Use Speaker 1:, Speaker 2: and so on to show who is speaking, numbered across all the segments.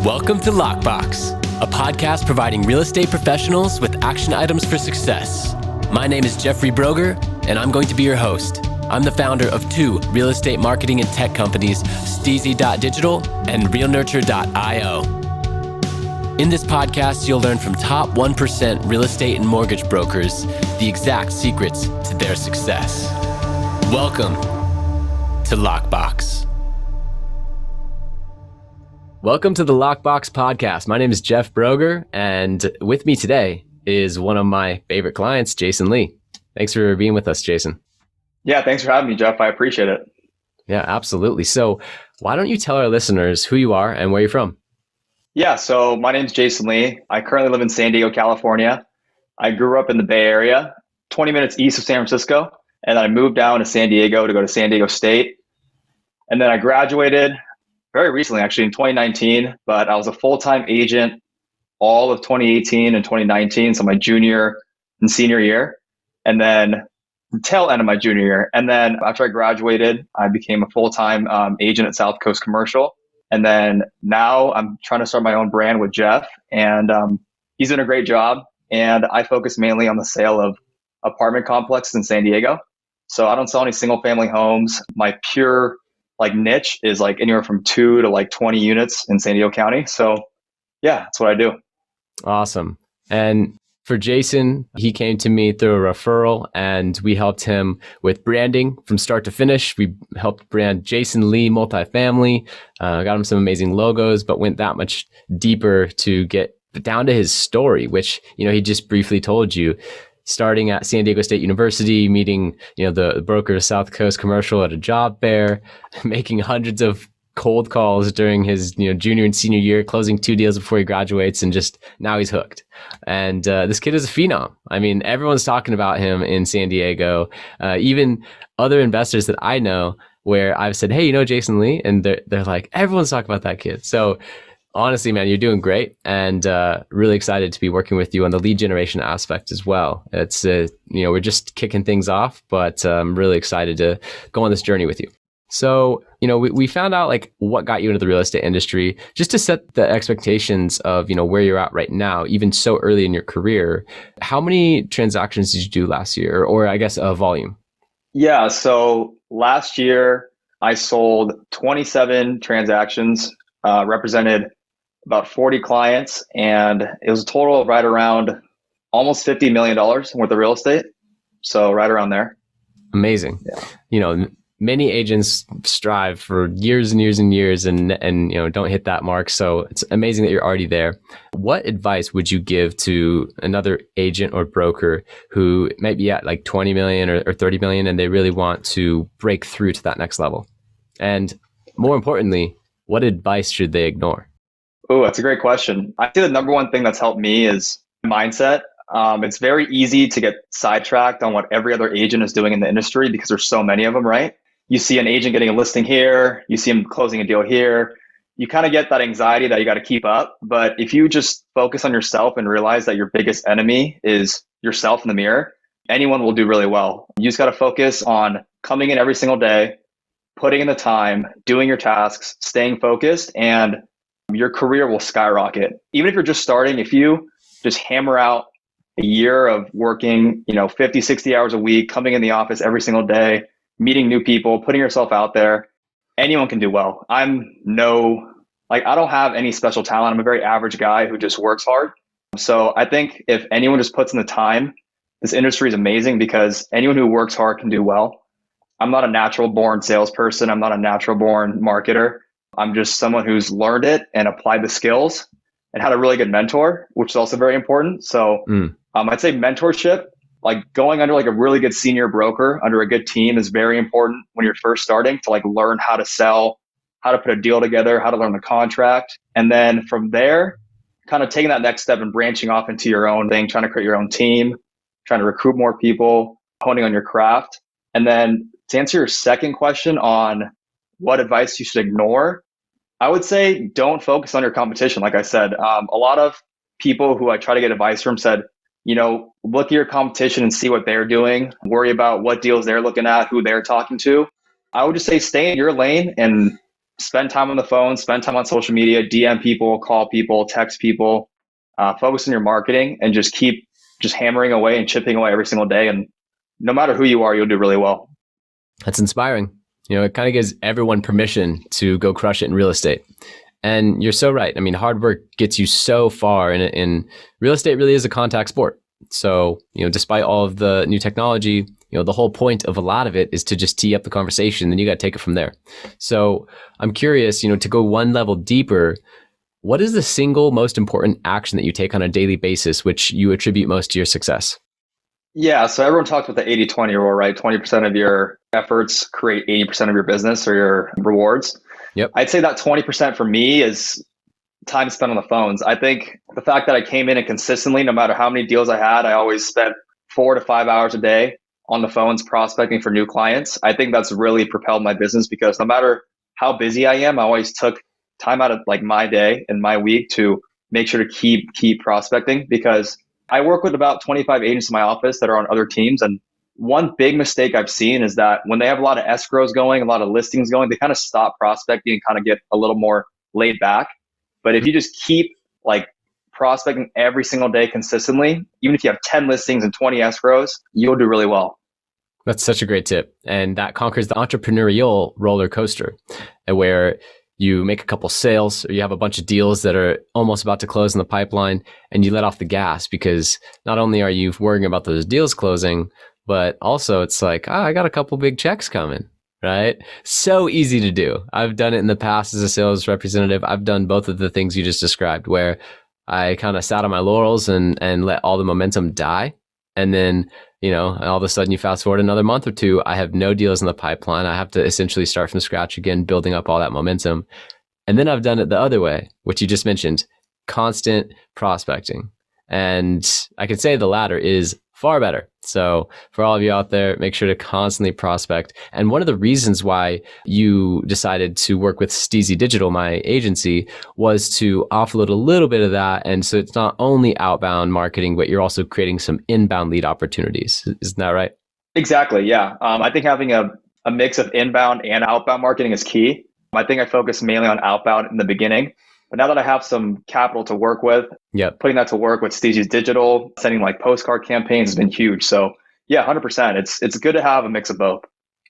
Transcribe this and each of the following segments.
Speaker 1: Welcome to Lockbox, a podcast providing real estate professionals with action items for success. My name is Jeffrey Brogger, and I'm going to be your host. I'm the founder of two real estate marketing and tech companies, STEEZY.Digital and realnurture.io. In this podcast, you'll learn from top 1% real estate and mortgage brokers the exact secrets to their success. Welcome to Lockbox. Welcome to the Lockbox podcast. My name is Jeff Brogger, and with me today is one of my favorite clients, Jason Lee. Thanks for being with us, Jason.
Speaker 2: Yeah, thanks for having me, Jeff. I appreciate it.
Speaker 1: Yeah, absolutely. So why don't you tell our listeners who you are and where you're from?
Speaker 2: Yeah, so my name's Jason Lee. I currently live in San Diego, California. I grew up in the Bay Area, 20 minutes east of San Francisco, and then I moved down to San Diego to go to San Diego State. And then I graduated very recently, actually in 2019, but I was a full-time agent all of 2018 and 2019, so my junior and senior year, and then the tail end of my junior year. And then after I graduated, I became a full-time agent at South Coast Commercial. And then now I'm trying to start my own brand with Jeff, and he's doing a great job. And I focus mainly on the sale of apartment complexes in San Diego. So I don't sell any single family homes. My pure niche is anywhere from 2 to 20 units in San Diego County. So yeah, that's what I do.
Speaker 1: Awesome. And for Jason, he came to me through a referral, and we helped him with branding from start to finish. We helped brand Jason Lee multifamily, got him some amazing logos, but went that much deeper to get down to his story, which, he just briefly told you. Starting at San Diego State University, meeting, the broker of South Coast Commercial at a job fair, making hundreds of cold calls during his, junior and senior year, closing 2 deals before he graduates, and just now he's hooked. And this kid is a phenom. I mean, everyone's talking about him in San Diego. Even other investors that I know, where I've said, "Hey, Jason Lee," and they're like, "Everyone's talking about that kid." So honestly, man, you're doing great, and really excited to be working with you on the lead generation aspect as well. It's we're just kicking things off, but I'm really excited to go on this journey with you. So, we found out what got you into the real estate industry, just to set the expectations of, where you're at right now, even so early in your career. How many transactions did you do last year, or I guess volume?
Speaker 2: Yeah, so last year I sold 27 transactions, represented about 40 clients, and it was a total of right around almost $50 million worth of real estate. So right around there.
Speaker 1: Amazing. Yeah. Many agents strive for years and years and years and don't hit that mark. So it's amazing that you're already there. What advice would you give to another agent or broker who might be at 20 million or 30 million, and they really want to break through to that next level? And more importantly, what advice should they ignore?
Speaker 2: Oh, that's a great question. I think the number one thing that's helped me is mindset. It's very easy to get sidetracked on what every other agent is doing in the industry because there's so many of them, right? You see an agent getting a listing here, you see him closing a deal here. You kind of get that anxiety that you got to keep up. But if you just focus on yourself and realize that your biggest enemy is yourself in the mirror, anyone will do really well. You just got to focus on coming in every single day, putting in the time, doing your tasks, staying focused, and your career will skyrocket. Even if you're just starting, if you just hammer out a year of working, 50, 60 hours a week, coming in the office every single day, meeting new people, putting yourself out there, anyone can do well. I don't have any special talent. I'm a very average guy who just works hard. So I think if anyone just puts in the time, this industry is amazing because anyone who works hard can do well. I'm not a natural born salesperson. I'm not a natural born marketer. I'm just someone who's learned it and applied the skills and had a really good mentor, which is also very important. So I'd say mentorship, going under a really good senior broker under a good team is very important when you're first starting to learn how to sell, how to put a deal together, how to learn the contract. And then from there, kind of taking that next step and branching off into your own thing, trying to create your own team, trying to recruit more people, honing on your craft. And then to answer your second question on what advice you should ignore, I would say don't focus on your competition. Like I said, a lot of people who I try to get advice from said, look at your competition and see what they're doing. Worry about what deals they're looking at, who they're talking to. I would just say stay in your lane and spend time on the phone, spend time on social media, DM people, call people, text people, focus on your marketing, and just keep just hammering away and chipping away every single day. And no matter who you are, you'll do really well.
Speaker 1: That's inspiring. It kind of gives everyone permission to go crush it in real estate. And you're so right. I mean, hard work gets you so far, and real estate really is a contact sport. So, despite all of the new technology, the whole point of a lot of it is to just tee up the conversation, then you got to take it from there. So I'm curious, to go one level deeper, what is the single most important action that you take on a daily basis, which you attribute most to your success?
Speaker 2: Yeah. So everyone talks about the 80-20 rule, right? 20% of your efforts create 80% of your business or your rewards.
Speaker 1: Yep.
Speaker 2: I'd say that 20% for me is time spent on the phones. I think the fact that I came in and consistently, no matter how many deals I had, I always spent 4 to 5 hours a day on the phones prospecting for new clients. I think that's really propelled my business because no matter how busy I am, I always took time out of like my day and my week to make sure to keep prospecting, because I work with about 25 agents in my office that are on other teams. And one big mistake I've seen is that when they have a lot of escrows going, a lot of listings going, they kind of stop prospecting and kind of get a little more laid back. But if you just keep like prospecting every single day consistently, even if you have 10 listings and 20 escrows, you'll do really well.
Speaker 1: That's such a great tip. And that conquers the entrepreneurial roller coaster, where you make a couple sales or you have a bunch of deals that are almost about to close in the pipeline, and you let off the gas because not only are you worrying about those deals closing, but also it's like, I got a couple big checks coming, right? So easy to do. I've done it in the past as a sales representative. I've done both of the things you just described, where I kind of sat on my laurels and let all the momentum die. And then, all of a sudden you fast forward another month or two, I have no deals in the pipeline. I have to essentially start from scratch again, building up all that momentum. And then I've done it the other way, which you just mentioned, constant prospecting. And I can say the latter is far better. So for all of you out there, make sure to constantly prospect. And one of the reasons why you decided to work with STEEZY.Digital, my agency, was to offload a little bit of that. And so it's not only outbound marketing, but you're also creating some inbound lead opportunities. Isn't that right?
Speaker 2: Exactly. Yeah. I think having a mix of inbound and outbound marketing is key. I think I focused mainly on outbound in the beginning. But now that I have some capital to work with, putting that to work with STEEZY.Digital, sending like postcard campaigns has been huge. So yeah, 100%. It's good to have a mix of both.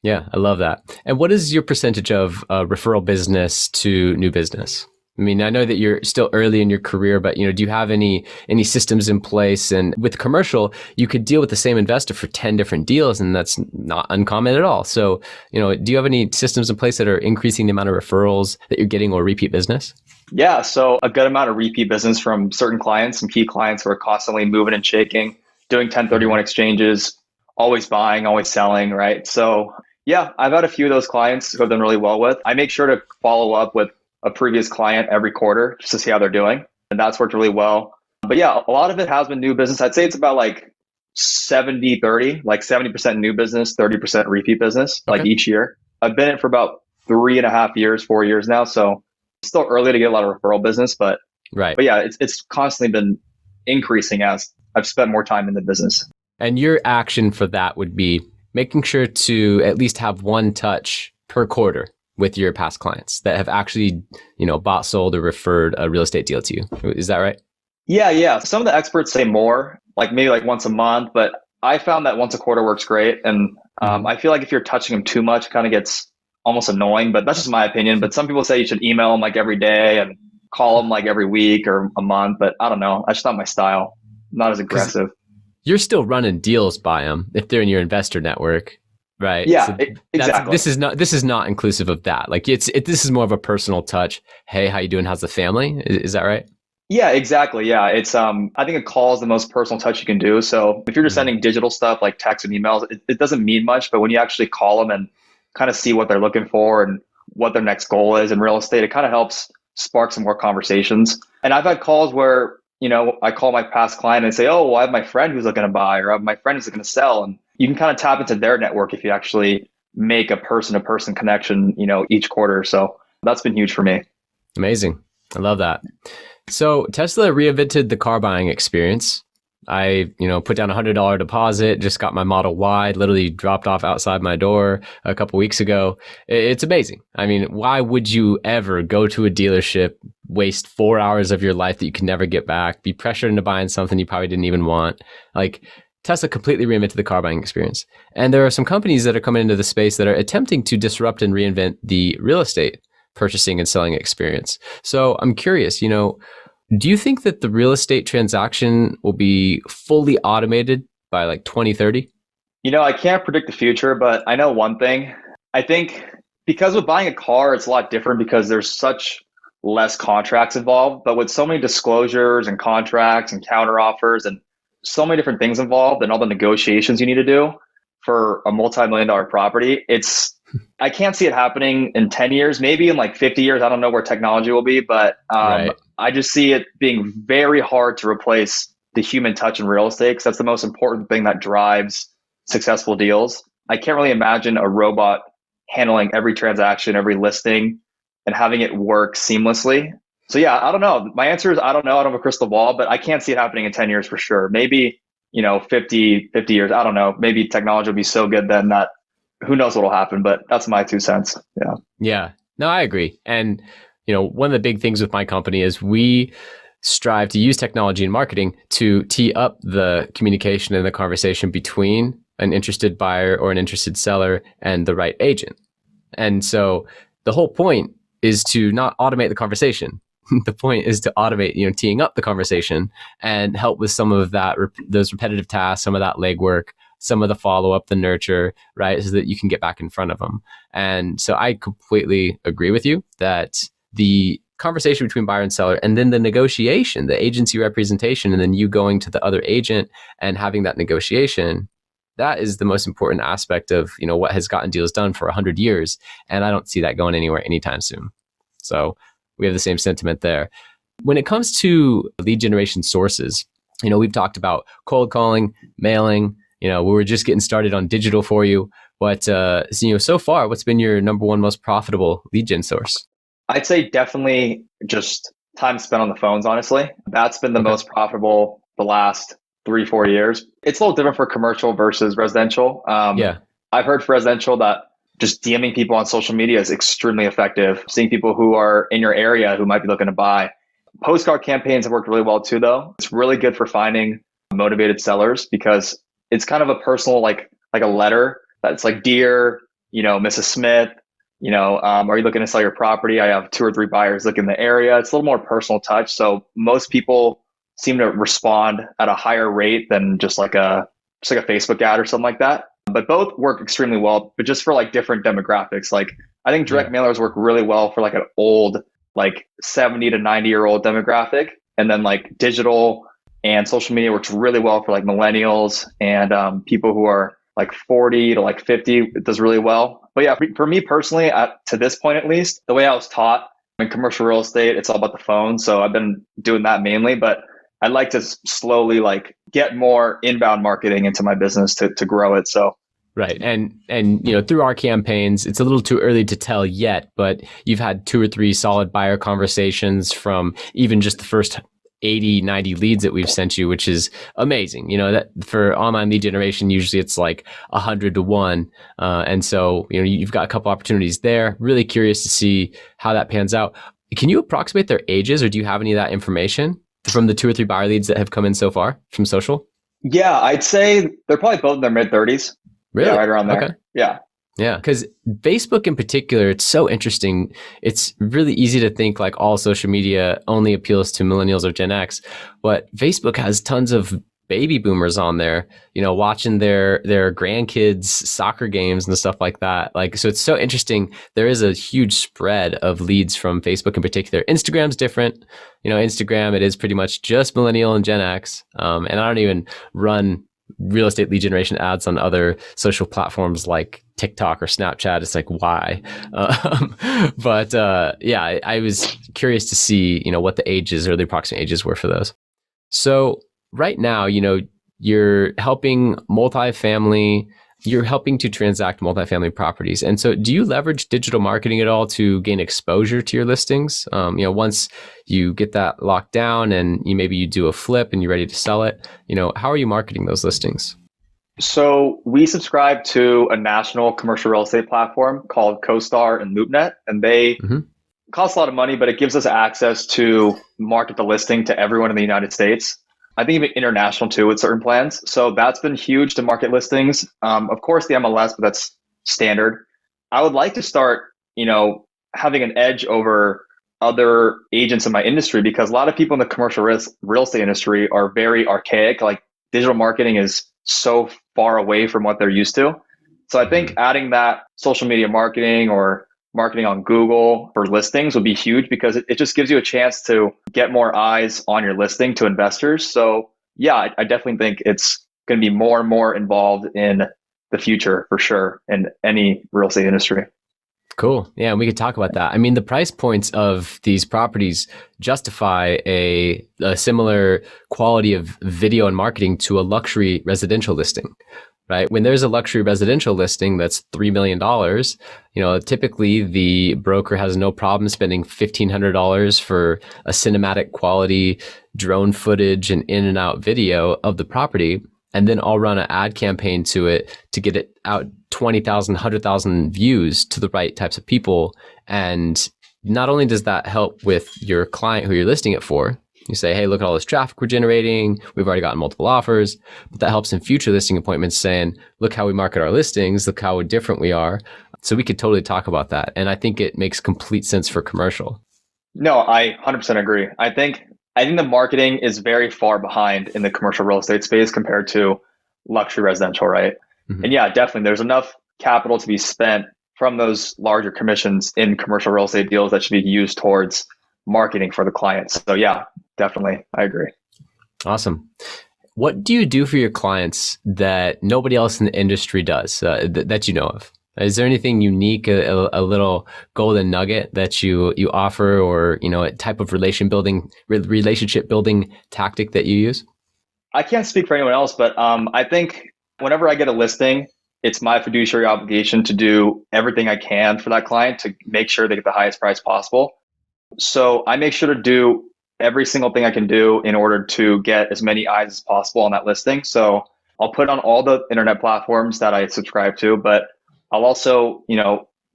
Speaker 1: Yeah, I love that. And what is your percentage of referral business to new business? I mean, I know that you're still early in your career, but do you have any systems in place? And with commercial, you could deal with the same investor for 10 different deals, and that's not uncommon at all. So, do you have any systems in place that are increasing the amount of referrals that you're getting or repeat business?
Speaker 2: Yeah, so a good amount of repeat business from certain clients, some key clients who are constantly moving and shaking, doing 1031 exchanges, always buying, always selling, right? So yeah, I've had a few of those clients who I've done really well with. I make sure to follow up with a previous client every quarter just to see how they're doing. And that's worked really well. But yeah, a lot of it has been new business. I'd say it's about like 70-30, like 70% new business, 30% repeat business, like each year. I've been in it for about 3.5 years, 4 years now. So it's still early to get a lot of referral business, but yeah, it's constantly been increasing as I've spent more time in the business.
Speaker 1: And your action for that would be making sure to at least have one touch per quarter with your past clients that have actually, bought, sold, or referred a real estate deal to you. Is that right?
Speaker 2: Yeah. Some of the experts say more, like maybe like once a month, but I found that once a quarter works great. And I feel like if you're touching them too much, it kind of gets almost annoying, but that's just my opinion. But some people say you should email them like every day and call them like every week or a month, but I don't know. That's just not my style. I'm not as aggressive.
Speaker 1: You're still running deals by them if they're in your investor network, right?
Speaker 2: Yeah, so exactly.
Speaker 1: This is not inclusive of that. Like this is more of a personal touch. Hey, how you doing? How's the family? Is that right?
Speaker 2: Yeah, exactly. Yeah, it's I think a call is the most personal touch you can do. So if you're just sending digital stuff like text and emails, it doesn't mean much. But when you actually call them and kind of see what they're looking for and what their next goal is in real estate, it kind of helps spark some more conversations. And I've had calls where, I call my past client and say, oh, well, I have my friend who's looking to buy, or I have my friend who's looking to sell. And you can kind of tap into their network if you actually make a person-to-person connection, each quarter. So that's been huge for me.
Speaker 1: Amazing. I love that. So Tesla reinvented the car buying experience. I, put down $100 deposit, just got my Model Y, literally dropped off outside my door a couple weeks ago. It's amazing. I mean, why would you ever go to a dealership, waste 4 hours of your life that you can never get back, be pressured into buying something you probably didn't even want? Like, Tesla completely reinvented the car buying experience. And there are some companies that are coming into the space that are attempting to disrupt and reinvent the real estate purchasing and selling experience. So I'm curious, do you think that the real estate transaction will be fully automated by like 2030?
Speaker 2: I can't predict the future, but I know one thing. I think because with buying a car, it's a lot different because there's such less contracts involved. But with so many disclosures and contracts and counteroffers and so many different things involved and all the negotiations you need to do for a multi-million-dollar property, I can't see it happening in 10 years, maybe in like 50 years. I don't know where technology will be, but
Speaker 1: Right.
Speaker 2: I just see it being very hard to replace the human touch in real estate because that's the most important thing that drives successful deals. I can't really imagine a robot handling every transaction, every listing, and having it work seamlessly. So yeah, I don't know. My answer is I don't know. I don't have a crystal ball, but I can't see it happening in 10 years for sure. Maybe, 50 years. I don't know. Maybe technology will be so good then that who knows what will happen, but that's my 2 cents. Yeah.
Speaker 1: Yeah. No, I agree. And, one of the big things with my company is we strive to use technology and marketing to tee up the communication and the conversation between an interested buyer or an interested seller and the right agent. And so the whole point is to not automate the conversation. The point is to automate, teeing up the conversation and help with some of those repetitive tasks, some of that legwork, some of the follow-up, the nurture, right? So that you can get back in front of them. And so I completely agree with you that the conversation between buyer and seller, and then the negotiation, the agency representation, and then you going to the other agent and having that negotiation, that is the most important aspect of, what has gotten deals done for 100 years. And I don't see that going anywhere anytime soon. So we have the same sentiment there. When it comes to lead generation sources, we've talked about cold calling, mailing. We were just getting started on digital for you. But so far, what's been your number one most profitable lead gen source?
Speaker 2: I'd say definitely just time spent on the phones, honestly. That's been the most profitable the last 3-4 years. It's a little different for commercial versus residential.
Speaker 1: Yeah.
Speaker 2: I've heard for residential that just DMing people on social media is extremely effective. Seeing people who are in your area who might be looking to buy. Postcard campaigns have worked really well too, though. It's really good for finding motivated sellers because it's kind of a personal, like a letter that's like, dear, Mrs. Smith, are you looking to sell your property? I have 2 or 3 buyers looking in the area. It's a little more personal touch. So most people seem to respond at a higher rate than just like a Facebook ad or something like that. But both work extremely well, but just for like different demographics. Like I think direct mailers work really well for like an old, like 70 to 90-year-old demographic. And then like digital and social media works really well for like millennials and people who are like 40 to like 50. It does really well. But yeah, for me personally, to this point at least, the way I was taught in commercial real estate, it's all about the phone. So I've been doing that mainly, but I'd like to slowly like get more inbound marketing into my business to grow it. So
Speaker 1: right. And through our campaigns, it's a little too early to tell yet, but you've had 2 or 3 solid buyer conversations from even just the first 80, 90 leads that we've sent you, which is amazing. That for online lead generation, usually it's like 100 to 1. And so, you've got a couple opportunities there. Really curious to see how that pans out. Can you approximate their ages, or do you have any of that information from the 2 or 3 buyer leads that have come in so far from social?
Speaker 2: Yeah, I'd say they're probably both in their mid-30s.
Speaker 1: Really?
Speaker 2: Yeah, right around there.
Speaker 1: Okay.
Speaker 2: Yeah.
Speaker 1: Yeah, because Facebook in particular, it's so interesting. It's really easy to think like all social media only appeals to millennials or Gen X, but Facebook has tons of baby boomers on there, watching their grandkids' soccer games and stuff like that. Like, so it's so interesting. There is a huge spread of leads from Facebook in particular. Instagram's different. Instagram, it is pretty much just millennial and Gen X. And I don't even run real estate lead generation ads on other social platforms like TikTok or Snapchat. It's like, why? But I was curious to see, what the ages or the approximate ages were for those. So right now, you're helping multifamily you're helping to transact multifamily properties. And so do you leverage digital marketing at all to gain exposure to your listings? Once you get that locked down and maybe you do a flip and you're ready to sell it, how are you marketing those listings?
Speaker 2: So we subscribe to a national commercial real estate platform called CoStar and LoopNet, and they cost a lot of money, but it gives us access to market the listing to everyone in the United States. I think even international too with certain plans. So that's been huge to market listings. Of course, the MLS, but that's standard. I would like to start, having an edge over other agents in my industry because a lot of people in the commercial real estate industry are very archaic. Like digital marketing is so far away from what they're used to. So I think adding that social media marketing or marketing on Google for listings would be huge because it just gives you a chance to get more eyes on your listing to investors. So yeah, I definitely think it's going to be more and more involved in the future for sure in any real estate industry.
Speaker 1: Cool. Yeah, we could talk about that. I mean, the price points of these properties justify a similar quality of video and marketing to a luxury residential listing, right? When there's a luxury residential listing that's $3 million, typically the broker has no problem spending $1,500 for a cinematic quality drone footage and in and out video of the property. And then I'll run an ad campaign to it to get it out 20,000, 100,000 views to the right types of people. And not only does that help with your client who you're listing it for, you say, hey, look at all this traffic we're generating. We've already gotten multiple offers. But that helps in future listing appointments saying, look how we market our listings. Look how different we are. So we could totally talk about that. And I think it makes complete sense for commercial.
Speaker 2: No, I 100% agree. I think the marketing is very far behind in the commercial real estate space compared to luxury residential, right? And yeah, definitely there's enough capital to be spent from those larger commissions in commercial real estate deals that should be used towards marketing for the clients. So yeah, definitely. I agree.
Speaker 1: Awesome. What do you do for your clients that nobody else in the industry does that you know of? Is there anything unique, a little golden nugget that you offer, or a type of relationship building tactic that you use?
Speaker 2: I can't speak for anyone else, but I think whenever I get a listing, it's my fiduciary obligation to do everything I can for that client to make sure they get the highest price possible. So I make sure to do every single thing I can do in order to get as many eyes as possible on that listing. So I'll put on all the internet platforms that I subscribe to, but I'll also,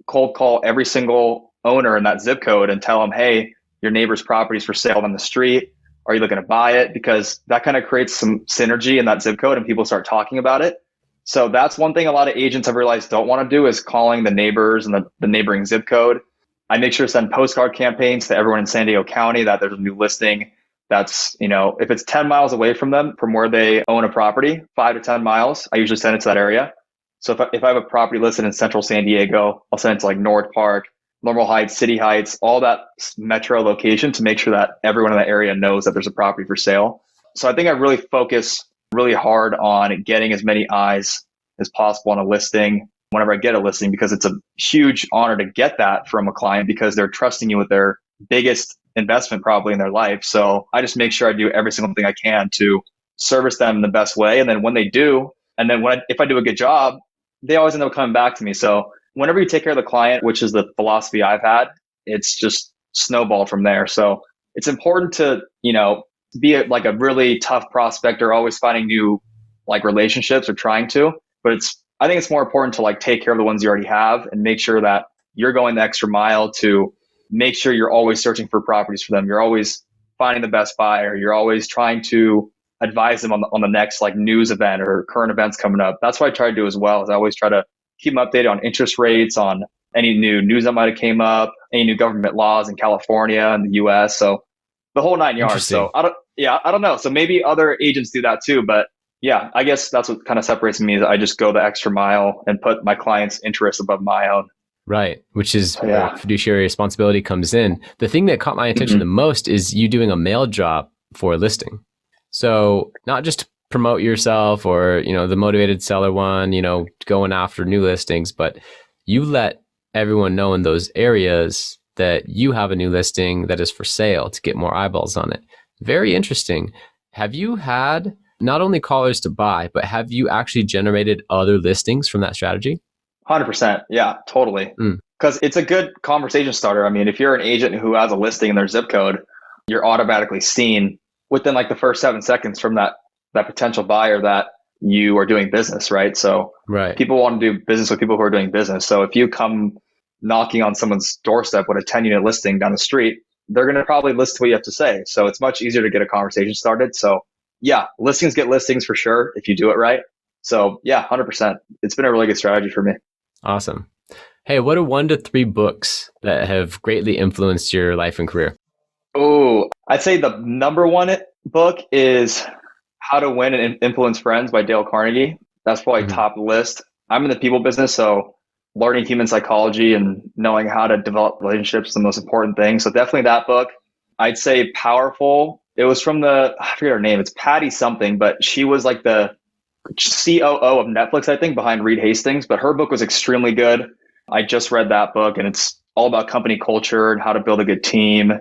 Speaker 2: cold call every single owner in that zip code and tell them, hey, your neighbor's property is for sale on the street. Are you looking to buy it? Because that kind of creates some synergy in that zip code and people start talking about it. So that's one thing a lot of agents have realized don't want to do is calling the neighbors and the neighboring zip code. I make sure to send postcard campaigns to everyone in San Diego County that there's a new listing that's, if it's 10 miles away from them, from where they own a property, 5 to 10 miles, I usually send it to that area. So if I have a property listed in central San Diego, I'll send it to like North Park, Normal Heights, City Heights, all that metro location to make sure that everyone in that area knows that there's a property for sale. So I think I really focus really hard on getting as many eyes as possible on a listing whenever I get a listing, because it's a huge honor to get that from a client because they're trusting you with their biggest investment probably in their life. So I just make sure I do every single thing I can to service them in the best way. And then when they do, and then if I do a good job, they always end up coming back to me. So whenever you take care of the client, which is the philosophy I've had, it's just snowballed from there. So it's important to, be like a really tough prospector, always finding new like relationships or trying to, but I think it's more important to like take care of the ones you already have and make sure that you're going the extra mile to make sure you're always searching for properties for them. You're always finding the best buyer. You're always trying to advise them on the next like news event or current events coming up. That's what I try to do as well, is I always try to keep them updated on interest rates, on any new news that might have came up, any new government laws in California and the US. So the whole 9 yards. So I don't know. So maybe other agents do that too, but yeah, I guess that's what kind of separates me, is I just go the extra mile and put my client's interests above my own.
Speaker 1: Right. Which is where fiduciary responsibility comes in. The thing that caught my attention the most is you doing a mail drop for a listing. So not just to promote yourself or, the motivated seller one, going after new listings, but you let everyone know in those areas that you have a new listing that is for sale to get more eyeballs on it. Very interesting. Have you had not only callers to buy, but have you actually generated other listings from that strategy?
Speaker 2: 100%. Yeah, totally. Because it's a good conversation starter. I mean, if you're an agent who has a listing in their zip code, you're automatically seen within like the first 7 seconds from that potential buyer that you are doing business, right? So people want to do business with people who are doing business. So if you come knocking on someone's doorstep with a 10-unit listing down the street, they're going to probably listen to what you have to say. So it's much easier to get a conversation started. So yeah, listings get listings for sure if you do it right. So yeah, 100%. It's been a really good strategy for me.
Speaker 1: Awesome. Hey, what are 1 to 3 books that have greatly influenced your life and career?
Speaker 2: Oh, I'd say the number one book is How to Win and Influence Friends by Dale Carnegie. That's probably top list. I'm in the people business, so learning human psychology and knowing how to develop relationships is the most important thing. So definitely that book. I'd say Powerful. It was from I forget her name. It's Patty something, but she was like the COO of Netflix, I think, behind Reed Hastings. But her book was extremely good. I just read that book, and it's all about company culture and how to build a good team,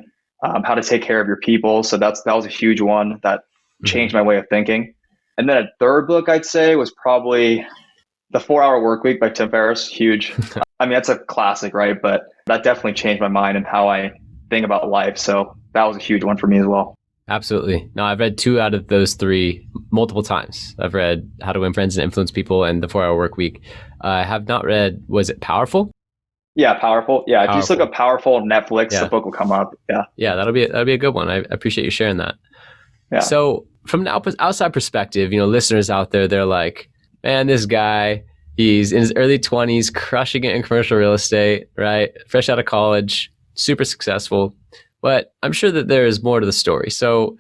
Speaker 2: how to take care of your people. So that was a huge one that changed my way of thinking. And then a third book I'd say was probably The 4-Hour Workweek by Tim Ferriss. Huge. I mean, that's a classic, right? But that definitely changed my mind and how I think about life. So that was a huge one for me as well.
Speaker 1: Absolutely. No, I've read 2 out of those 3 multiple times. I've read How to Win Friends and Influence People and The 4-Hour Workweek. I have not read, was it Powerful?
Speaker 2: Yeah, Powerful. Yeah, if you just look up Powerful on Netflix, the book will come up. Yeah.
Speaker 1: Yeah, that'll be a good one. I appreciate you sharing that.
Speaker 2: Yeah.
Speaker 1: So from an outside perspective, listeners out there, they're like, man, this guy, he's in his early 20s, crushing it in commercial real estate, right? Fresh out of college, super successful. But I'm sure that there is more to the story. So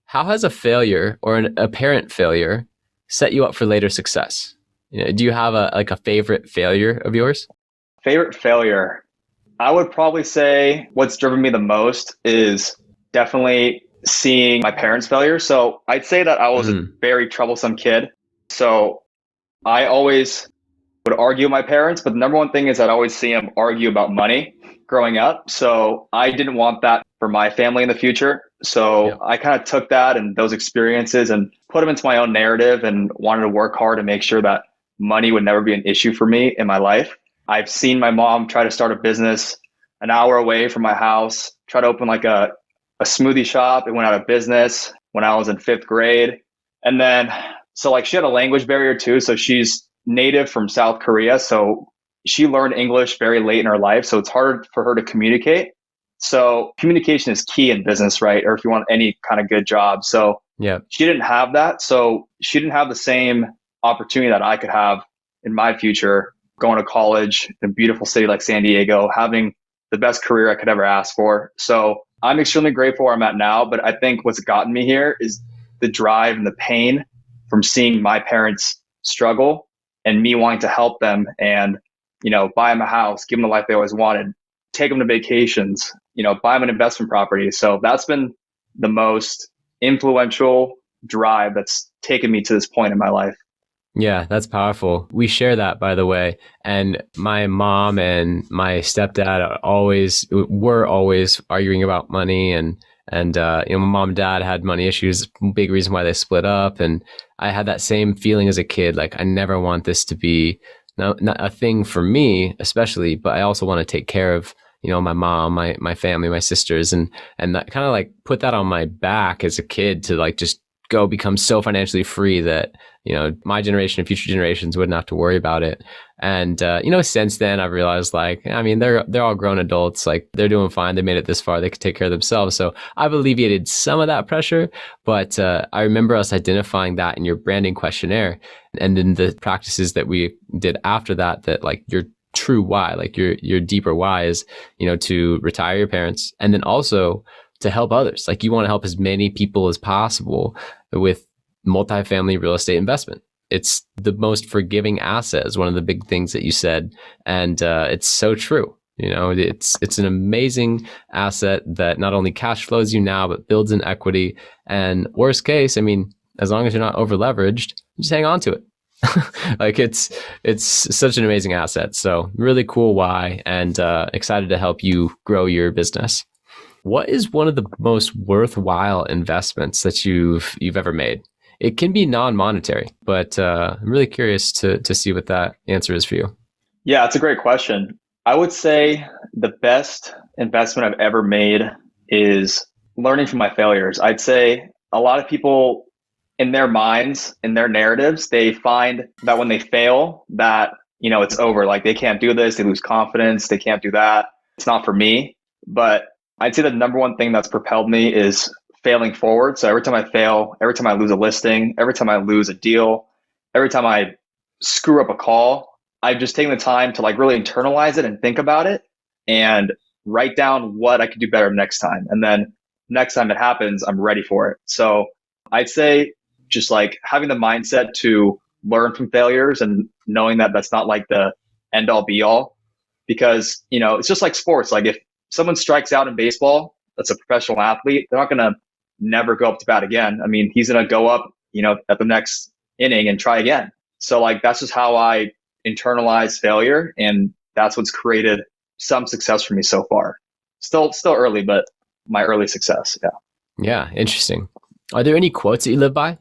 Speaker 1: how has a failure or an apparent failure set you up for later success? Do you have a favorite failure of yours?
Speaker 2: Favorite failure? I would probably say what's driven me the most is definitely seeing my parents' failure. So I'd say that I was a very troublesome kid. So I always would argue with my parents, but the number one thing is I'd always see them argue about money growing up. So I didn't want that for my family in the future. So I kind of took that and those experiences and put them into my own narrative and wanted to work hard to make sure that money would never be an issue for me in my life. I've seen my mom try to start a business an hour away from my house, try to open like a smoothie shop. It went out of business when I was in 5th grade. And then, so like she had a language barrier too. So she's native from South Korea. So she learned English very late in her life. So it's hard for her to communicate. So communication is key in business, right? Or if you want any kind of good job. So she didn't have that. So she didn't have the same opportunity that I could have in my future, going to college in a beautiful city like San Diego, having the best career I could ever ask for. So I'm extremely grateful where I'm at now, but I think what's gotten me here is the drive and the pain from seeing my parents struggle and me wanting to help them and, buy them a house, give them the life they always wanted, take them to vacations, buy them an investment property. So that's been the most influential drive that's taken me to this point in my life.
Speaker 1: Yeah, that's powerful. We share that, by the way. And my mom and my stepdad were always arguing about money. And my mom and dad had money issues, big reason why they split up. And I had that same feeling as a kid, like I never want this to be not a thing for me, especially, but I also want to take care of, my mom, my family, my sisters, and that kind of like put that on my back as a kid to like just go become so financially free that, my generation and future generations wouldn't have to worry about it. And, since then I've realized they're all grown adults, like they're doing fine. They made it this far. They could take care of themselves. So I've alleviated some of that pressure, but I remember us identifying that in your branding questionnaire and then the practices that we did after that like your true why, like your deeper why is, to retire your parents and then also to help others. Like you want to help as many people as possible with multifamily real estate investment. It's the most forgiving asset is one of the big things that you said. And it's so true. It's an amazing asset that not only cash flows you now, but builds in equity. And worst case, as long as you're not over leveraged, just hang on to it. Like it's such an amazing asset. So really cool why, and excited to help you grow your business. What is one of the most worthwhile investments that you've ever made? it can be non-monetary, but I'm really curious to see what that answer is for you.
Speaker 2: Yeah, that's a great question. I would say the best investment I've ever made is learning from my failures. I'd say a lot of people in their minds, in their narratives, they find that when they fail, that, it's over. Like they can't do this, they lose confidence, they can't do that. It's not for me. But I'd say the number one thing that's propelled me is failing forward. So every time I fail, every time I lose a listing, every time I lose a deal, every time I screw up a call, I've just taken the time to like really internalize it and think about it and write down what I could do better next time. And then next time it happens, I'm ready for it. So I'd say just like having the mindset to learn from failures and knowing that that's not like the end all be all, because, it's just like sports. Like if someone strikes out in baseball, that's a professional athlete, they're not going to never go up to bat again. I mean, he's going to go up, at the next inning and try again. So like, that's just how I internalize failure. And that's what's created some success for me so far. Still early, but my early success. Yeah.
Speaker 1: Yeah. Interesting. Are there any quotes that you live by?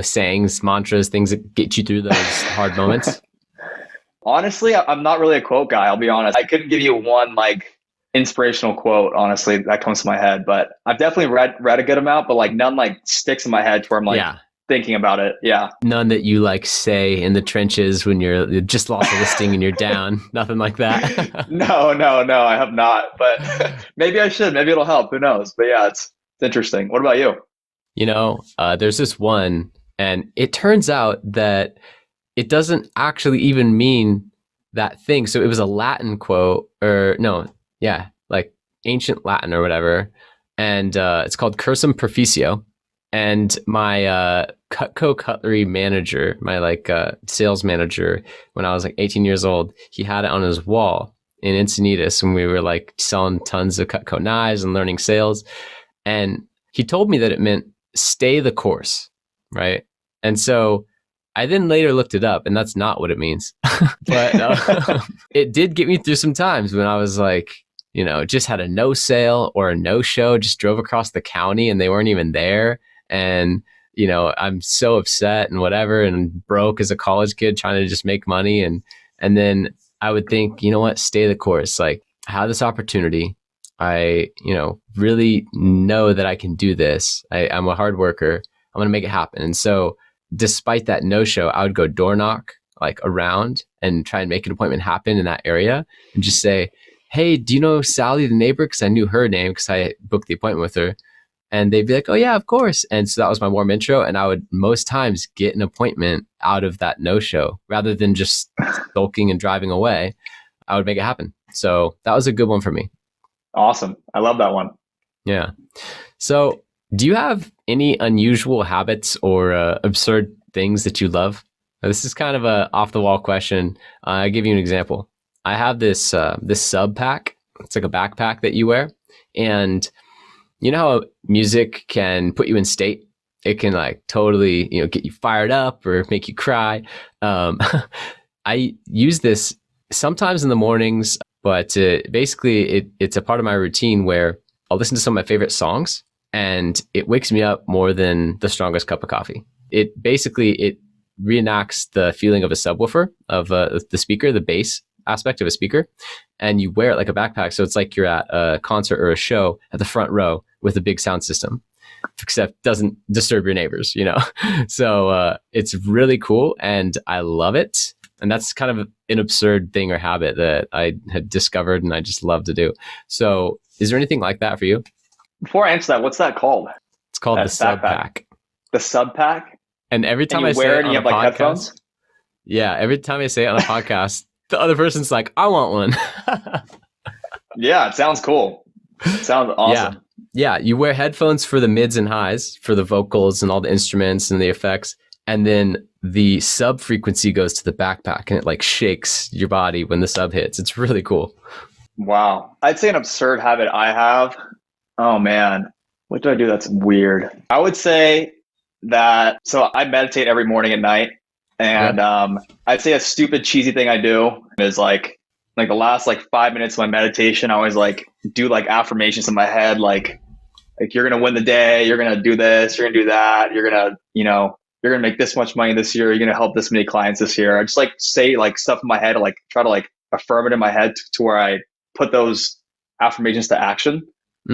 Speaker 1: Sayings, mantras, things that get you through those hard moments?
Speaker 2: Honestly, I'm not really a quote guy. I'll be honest. I couldn't give you one like inspirational quote, honestly, that comes to my head, but I've definitely read a good amount, but like none like sticks in my head where I'm like thinking about it. Yeah.
Speaker 1: None that you like say in the trenches when you just lost a listing and you're down. Nothing like that.
Speaker 2: No, I have not, but maybe I should. Maybe it'll help. Who knows? But yeah, it's interesting. What about you?
Speaker 1: There's this one, and it turns out that it doesn't actually even mean that thing. So it was a Latin quote, like ancient Latin or whatever. And it's called Cursum Perficio. And my Cutco Cutlery manager, my sales manager, when I was like 18 years old, he had it on his wall in Encinitas when we were like selling tons of Cutco knives and learning sales. And he told me that it meant stay the course, right? And so I then later looked it up, and that's not what it means. But it did get me through some times when I was like, just had a no sale or a no show, just drove across the county and they weren't even there. And, I'm so upset and whatever, and broke as a college kid trying to just make money. And then I would think, stay the course. Like, I have this opportunity. I, really know that I can do this. I'm a hard worker. I'm going to make it happen. And so despite that no-show, I would go door knock like around and try and make an appointment happen in that area and just say, hey, do you know Sally, the neighbor? Because I knew her name because I booked the appointment with her. And they'd be like, oh yeah, of course. And so that was my warm intro. And I would most times get an appointment out of that no-show rather than just sulking and driving away. I would make it happen. So that was a good one for me.
Speaker 2: Awesome. I love that one.
Speaker 1: Yeah. So do you have any unusual habits or absurd things that you love? Now, this is kind of a off the wall question. I'll give you an example. I have this sub pack. It's like a backpack that you wear. And you know how music can put you in state? It can like totally, get you fired up or make you cry. I use this sometimes in the mornings, but basically it's a part of my routine where I'll listen to some of my favorite songs and it wakes me up more than the strongest cup of coffee. It reenacts the feeling of a subwoofer, of the speaker, the bass aspect of a speaker, and you wear it like a backpack. So it's like you're at a concert or a show at the front row with a big sound system, except doesn't disturb your neighbors, So it's really cool and I love it. And that's kind of an absurd thing or habit that I had discovered and I just love to do. So is there anything like that for you?
Speaker 2: Before I answer that, what's that called?
Speaker 1: It's called the sub pack.
Speaker 2: The sub pack?
Speaker 1: And every time I say it on a podcast, every time I say it on a podcast, the other person's like, I want one.
Speaker 2: Yeah, it sounds cool. It sounds awesome.
Speaker 1: Yeah, you wear headphones for the mids and highs, for the vocals and all the instruments and the effects. And then the sub frequency goes to the backpack and it like shakes your body when the sub hits. It's really cool.
Speaker 2: Wow. I'd say an absurd habit I have. Oh man, what do I do that's weird? I would say that, so I meditate every morning and night. And I'd say a stupid, cheesy thing I do is like the last 5 minutes of my meditation, I always do affirmations in my head, like like you're going to win the day, you're going to do this, you're going to do that, you're going to, you're going to make this much money this year, you're going to help this many clients this year. I just like say like stuff in my head, like try to like affirm it in my head to where I put those affirmations to action.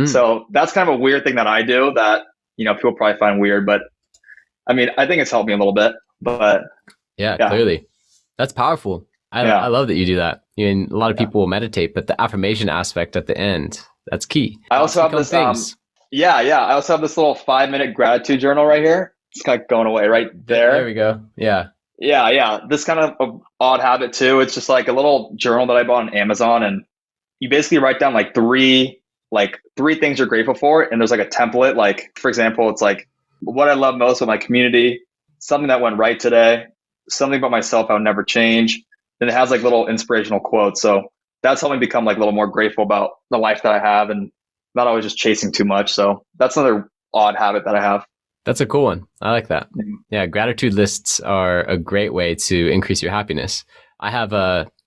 Speaker 2: So that's kind of a weird thing that I do that, people probably find weird, but I mean, I think it's helped me a little bit, but
Speaker 1: yeah. Clearly that's powerful. I love that you do that. A lot of people will meditate, but the affirmation aspect at the end, that's key.
Speaker 2: I also have this, I also have this little 5-minute gratitude journal right here. It's kind of going away right there.
Speaker 1: There we go. Yeah.
Speaker 2: Yeah. This kind of an odd habit too. It's just like a little journal that I bought on Amazon, and you basically write down like three things you're grateful for. And there's like a template. Like, for example, it's like what I love most of my community, something that went right today, something about myself I would never change. And it has like little inspirational quotes. So that's helped me become like a little more grateful about the life that I have and not always just chasing too much. So that's another odd habit that I have.
Speaker 1: That's a cool one. I like that. Yeah. Gratitude lists are a great way to increase your happiness. I have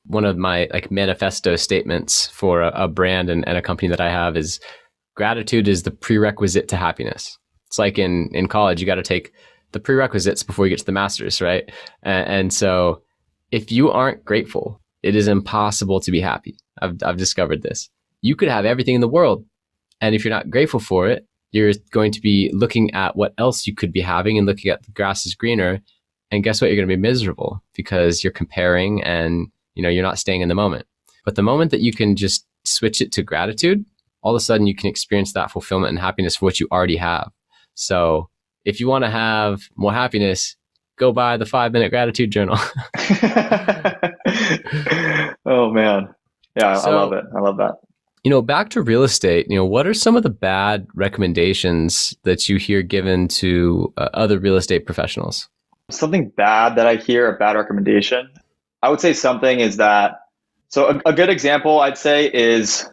Speaker 1: one of my like manifesto statements for a brand and a company that I have is gratitude is the prerequisite to happiness. It's like in college, you got to take the prerequisites before you get to the master's, right? And so if you aren't grateful, it is impossible to be happy. I've discovered this. You could have everything in the world, and if you're not grateful for it, you're going to be looking at what else you could be having and looking at the grass is greener. And guess what? You're going to be miserable because you're comparing and you're not staying in the moment. But the moment that you can just switch it to gratitude, all of a sudden you can experience that fulfillment and happiness for what you already have. So if you want to have more happiness, go buy the 5-minute gratitude journal.
Speaker 2: Oh man. Yeah, I love it. I love that.
Speaker 1: Back to real estate, what are some of the bad recommendations that you hear given to other real estate professionals?
Speaker 2: Something bad that I hear, a bad recommendation, I would say something is that, so a good example I'd say is,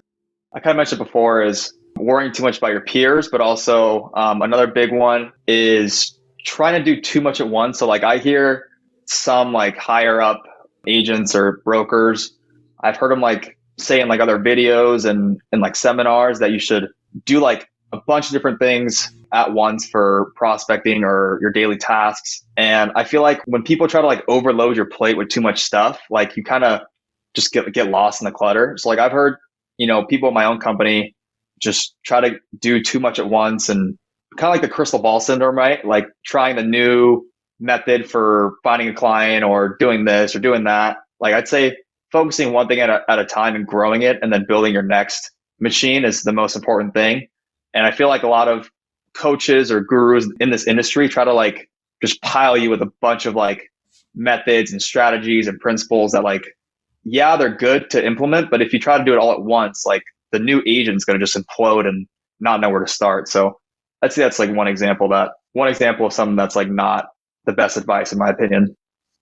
Speaker 2: I kind of mentioned before, is worrying too much about your peers, but also another big one is trying to do too much at once. So like I hear some like higher up agents or brokers, I've heard them like say in like other videos and like seminars that you should do like a bunch of different things at once for prospecting or your daily tasks. And I feel like when people try to like overload your plate with too much stuff, like you kind of just get lost in the clutter. So like I've heard, people in my own company just try to do too much at once and kind of like the crystal ball syndrome, right? Like trying the new method for finding a client or doing this or doing that. Like I'd say focusing one thing at a time and growing it and then building your next machine is the most important thing. And I feel like a lot of coaches or gurus in this industry try to like just pile you with a bunch of like methods and strategies and principles that like, yeah, they're good to implement, but if you try to do it all at once, like the new agent's going to just implode and not know where to start. So I'd say that's like one example of something that's like not the best advice in my opinion.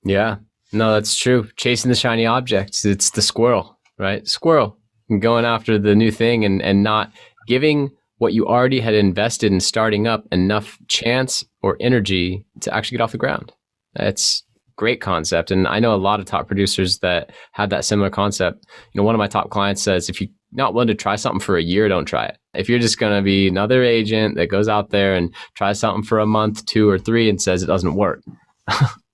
Speaker 1: Yeah, no, that's true. Chasing the shiny objects. It's the squirrel, right? Squirrel and going after the new thing and not giving what you already had invested in starting up enough chance or energy to actually get off the ground. That's great concept. And I know a lot of top producers that have that similar concept. One of my top clients says, if you're not willing to try something for a year, don't try it. If you're just going to be another agent that goes out there and tries something for a month, 2 or 3 and says it doesn't work.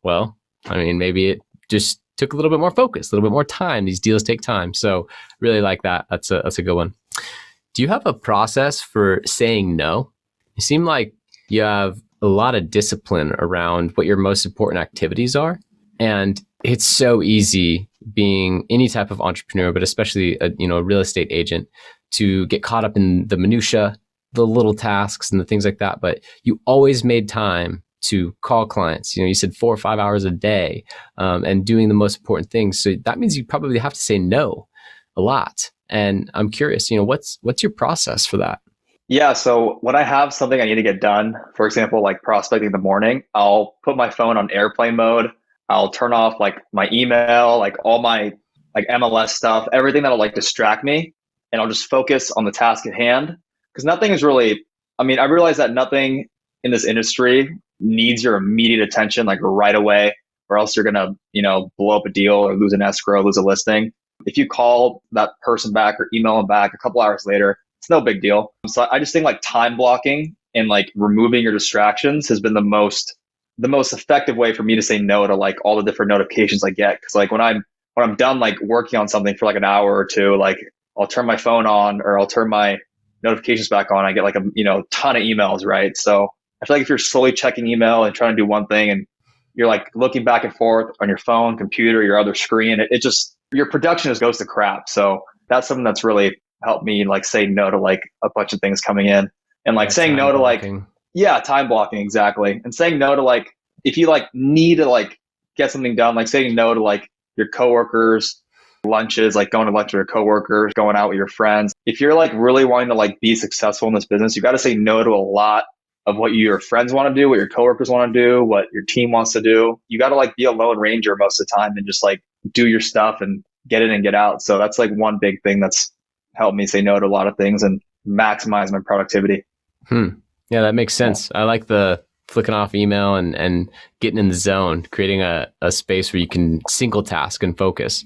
Speaker 1: Well, I mean, maybe it just took a little bit more focus, a little bit more time. These deals take time. So really like that. That's a good one. Do you have a process for saying no? You seem like you have a lot of discipline around what your most important activities are. And it's so easy being any type of entrepreneur, but especially a real estate agent, to get caught up in the minutia, the little tasks and the things like that. But you always made time to call clients. You said 4 or 5 hours a day and doing the most important things. So that means you probably have to say no a lot. And I'm curious, what's your process for that?
Speaker 2: Yeah. So when I have something I need to get done, for example, like prospecting in the morning, I'll put my phone on airplane mode. I'll turn off like my email, like all my like MLS stuff, everything that'll like distract me. And I'll just focus on the task at hand. Because nothing is really, I realize that nothing in this industry needs your immediate attention like right away, or else you're going to, blow up a deal or lose an escrow, lose a listing. If you call that person back or email them back a couple hours later, It's no big deal. So I just think like time blocking and like removing your distractions has been the most effective way for me to say no to like all the different notifications I get. Cause like when I'm done like working on something for like an hour or two, like I'll turn my phone on or I'll turn my notifications back on. I get like a ton of emails, right? So I feel like if you're slowly checking email and trying to do one thing and you're like looking back and forth on your phone, computer, your other screen, it just, your production just goes to crap. So that's something that's really helped me like say no to like a bunch of things coming in and like saying no to like, time blocking, exactly. And saying no to like, if you like need to like get something done, like saying no to like your coworkers, lunches, like going to lunch with your coworkers, going out with your friends. If you're like really wanting to like be successful in this business, you got to say no to a lot of what your friends want to do, what your coworkers want to do, what your team wants to do. You got to like be a lone ranger most of the time and just like do your stuff and get in and get out. So that's like one big thing that's helped me say no to a lot of things and maximize my productivity.
Speaker 1: Yeah, that makes sense. I like the flicking off email and getting in the zone, creating a space where you can single task and focus.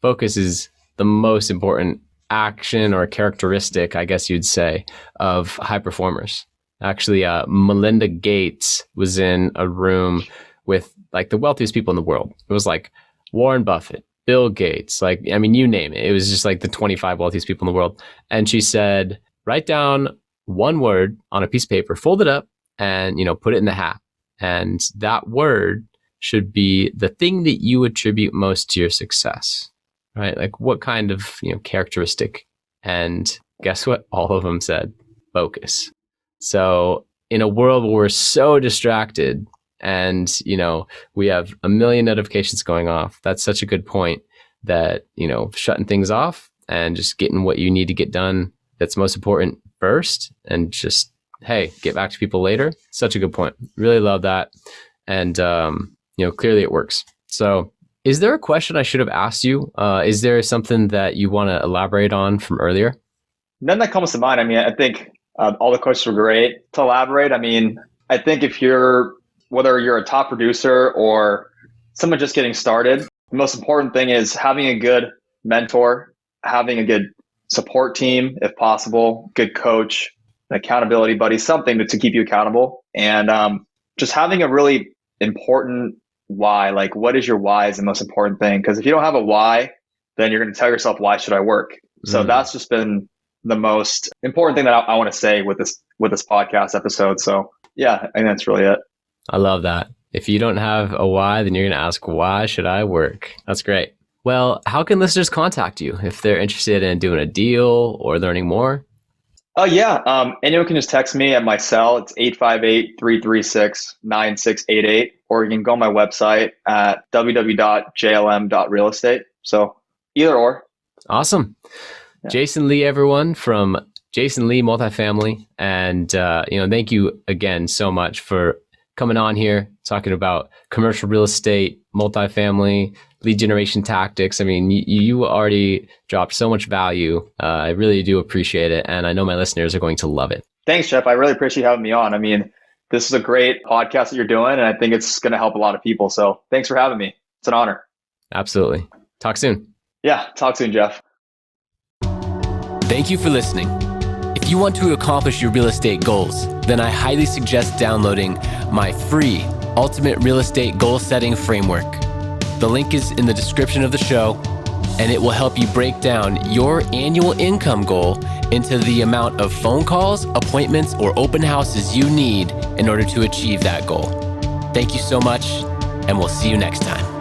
Speaker 1: Focus is the most important action or characteristic, I guess you'd say, of high performers. Actually, Melinda Gates was in a room with like the wealthiest people in the world. It was like Warren Buffett, Bill Gates, like, I mean, you name it. It was just like the 25 wealthiest people in the world. And she said, write down one word on a piece of paper, fold it up and, put it in the hat. And that word should be the thing that you attribute most to your success, right? Like what kind of, characteristic? And guess what? All of them said focus. So in a world where we're so distracted and, we have a million notifications going off, that's such a good point that, shutting things off and just getting what you need to get done that's most important first and just, hey, get back to people later. Such a good point. Really love that. And, clearly it works. So is there a question I should have asked you? Is there something that you want to elaborate on from earlier?
Speaker 2: None that comes to mind. I mean, I think all the questions were great. To elaborate, I mean, I think whether you're a top producer or someone just getting started, the most important thing is having a good mentor, having a good support team, if possible, good coach, an accountability buddy, something to keep you accountable. And just having a really important why, like what is your why is the most important thing. Because if you don't have a why, then you're going to tell yourself, why should I work? So that's just been the most important thing that I want to say with this podcast episode. So yeah, I think that's really it.
Speaker 1: I love that. If you don't have a why, then you're going to ask, why should I work? That's great. Well, how can listeners contact you if they're interested in doing a deal or learning more?
Speaker 2: Oh yeah. Anyone can just text me at my cell. It's 858-336-9688, or you can go on my website at www.jlm.realestate. So either or.
Speaker 1: Awesome. Yeah. Jason Lee, everyone, from Jason Lee Multifamily. And, thank you again so much for coming on here, talking about commercial real estate, multifamily, lead generation tactics. I mean, you already dropped so much value. I really do appreciate it. And I know my listeners are going to love it.
Speaker 2: Thanks, Jeff. I really appreciate having me on. I mean, this is a great podcast that you're doing, and I think it's going to help a lot of people. So thanks for having me. It's an honor.
Speaker 1: Absolutely. Talk soon.
Speaker 2: Yeah, talk soon, Jeff.
Speaker 1: Thank you for listening. If you want to accomplish your real estate goals, then I highly suggest downloading my free Ultimate Real Estate Goal Setting Framework. The link is in the description of the show, and it will help you break down your annual income goal into the amount of phone calls, appointments, or open houses you need in order to achieve that goal. Thank you so much, and we'll see you next time.